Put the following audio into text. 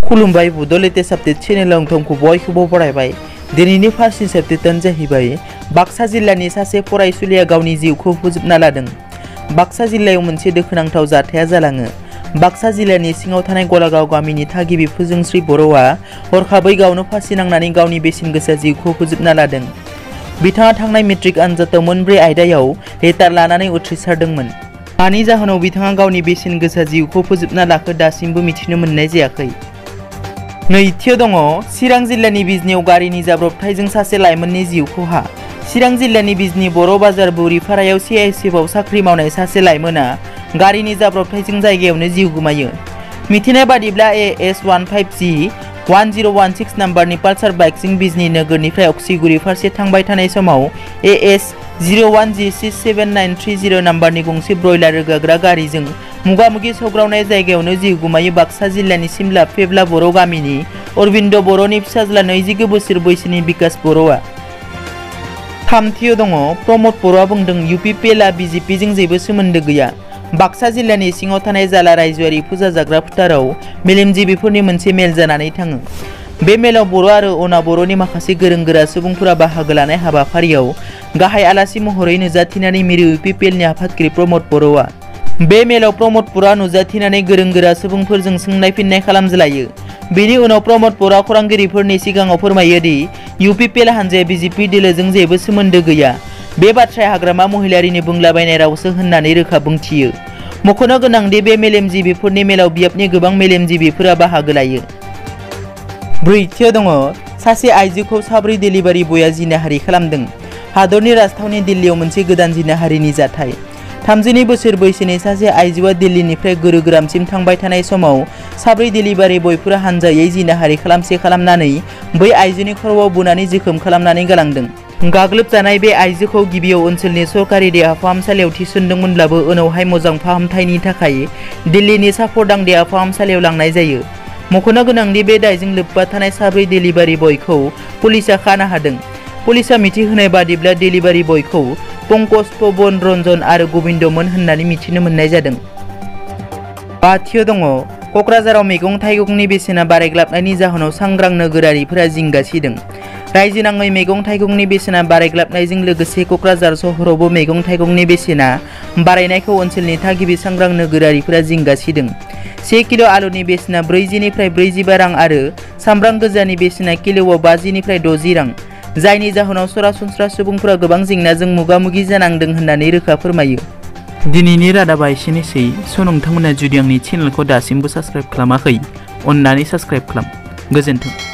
खुलुमबाय बड'लेण्ड आपडेट चेनेलाव नोंथांखौ बयखौबो बरायबाय। दिनैनि फार्स्ट निउस आपडेटआनो जाहैबाय बाक्सा जिल्लानि सासे फरायसुलिया गावनि जिउखौ फोजोबना लादों। बाक्सा जिल्लायाव मोनसे दुखुनांथाव जाथाया जालाङो। बाक्सा जिल्लानि सिङाव थानाय गलागाव गामिनि थागिबि फोजोंस्रि बर'आ हरखाबै गावनो फासि नांनानै गावनि बेसेन गोसा जिउखौ फोजोबना लादों। बिथाङा थांनाय मेट्रिक आनजादाव मोनब्रै आयदायाव लेटार लानानै उथ्रिसारदोंमोन। मानि जाहोनाव बिथाङा गावनि बेसेन गोसा जिउखौ फोजोबना लाखो दासिमबो मिथिनो मोननाय जायाखै। नैथियाव दङ चिरां जिल्लानि बिजनियाव गारिनि जाब्रबथायजों सासे लाइमोननि जिउ खहा। चिरां जिल्लानि बिजनि बर' बाजार बुरिपारायाव CISFआव साख्रि मावनाय सासे लाइमोना गारिनि जाब्रबथायजों जायगायावनो जिउ गोमायो। मिथिनाय बादिब्ला AS15G 1016 नाम्बारनि पालसार बाइकजों बिजनि नोगोरनिफ्राय अक्सिगुरि फारसे थांबाय थानाय समाव AS01G67930 नाम्बारनि गंसे ब्रयलार रोगाग्रा गारिजों मुगामुगि सौग्रावनाय जायगायावनो जिउ गोमायो बाक्सा जिल्लानि सिमला फेब्ला बर' गामिनि अरबिन्द बर'नि फिसाज्ला 29 बोसोर बैसोनि बिकास बर'आ। थामथियाव दङ प्रमद बर'आ बुंदों UPPLआ BJPजों जेबो सोमोन्दो गैया। बाक्सा जिल्लानि सिङाव थानाय जाला रायजोआरि फुजा जाग्रा फोथाराव मेलेमजिबिफोरनि मोनसे मेल जानानै थाङो। बे मेलाव बर' आरो अना बर'नि माखासे गोरों गोरा सुबुंफोरा बाहागो लानाय हाबाफारियाव गाहाय आलासि महरै नुजाथिनानै मिरु UPPLनि आफादगिरि प्रमद बर'आ। बे मेलाव प्रमद बर'आ नुजाथिनानै गोरों गोरा सुबुंफोरजों सोंनाय फिननाय खालामज्लायो। बेनि उनाव प्रमद बर'आ खौरांगिरिफोरनि सिगाङाव फोरमायो दि UPPL हानजाया BJP दोलोजों जेबो सोमोन्दो गैया। बे बाथ्राया हाग्रामा महिलारिनि बुंलाबायनाय रावसो होननानै रोखा बुंथियो। मख'नो गोनांदि बे मेलेमजिबिफोरनि मेलाव बियाबनि गोबां मेलेमजिबिफोरा बाहागो लायो। ब्रैथियाव दङ सासे आइजोखौ 4 डेलिभारि बयआ जिनाहारि खालामदों। हादरनि राजथावनि दिल्लीयाव मोनसे गोदान जिनाहारिनि जाथाय। 32 बोसोर बैसोनि सासे आइजोआ दिल्लीनिफ्राय गुरुग्रामसिम थांबाय थानाय समाव 4 डेलिभारि बयफोरा हानजायै जिनाहारि खालामनानै बै आइजोनि खर'आव बुनानै जोखोम खालामनानै गालांदों। गाग्लोबजानाय बे आइजोखौ गिबियाव ओनसोलनि सरकारि देहा फाहामसालियाव थिसनदोंमोनब्लाबो उनावहाय मोजां फाहामथायनि थाखाय दिल्लीनि साफरदां देहा फाहामसालियाव लांनाय जायो। मख'नो गोनांदि बे दायजों लोब्बा थानाय 4 डेलिभारि बयखौ पुलिसआ खाना हादों। पुलिसआ मिथिहोनाय बादिब्ला डेलिभारि बयखौ पंकज पवन रन्जन आरो गबिन्दमोन होननानै मिथिनो मोननाय जादों। बाथियाव दङ क'क्राझाराव मैगं थाइगंनि बेसेना बारायग्लाबनायनि जाहोनाव सांग्रां नोगोरारिफोरा जिंगा सिदों। रायजो नाङै मैगं थाइगंनि बेसेना बारायग्लाबनायजों लोगोसे क'क्राझार सहरावबो मैगं थाइगंनि बेसेना बारायनायखौ ओनसोलनि थागिबि सांग्रां नोगोरारिफोरा जिंगा सिदों। 1 किल' आलुनि बेसेना 40 निफ्राय 45 रां आरो सामब्राम गोजानि बेसेना किल'आव 50 निफ्राय 60 रां, जायनि जाहोनाव सरासनस्रा सुबुंफोरा गोबां जेंनाजों मोगा-मोगि जानांदों होननानै रोखा फोरमायो। दिनैनि रादाबा एसेनोसै। नोंथांमोना जुदि आंनि चेनेलखौ दासिमबो साबस्क्राइब खालामाखै, अन्नानै साबस्क्राइब खालाम। गोजोन्थों।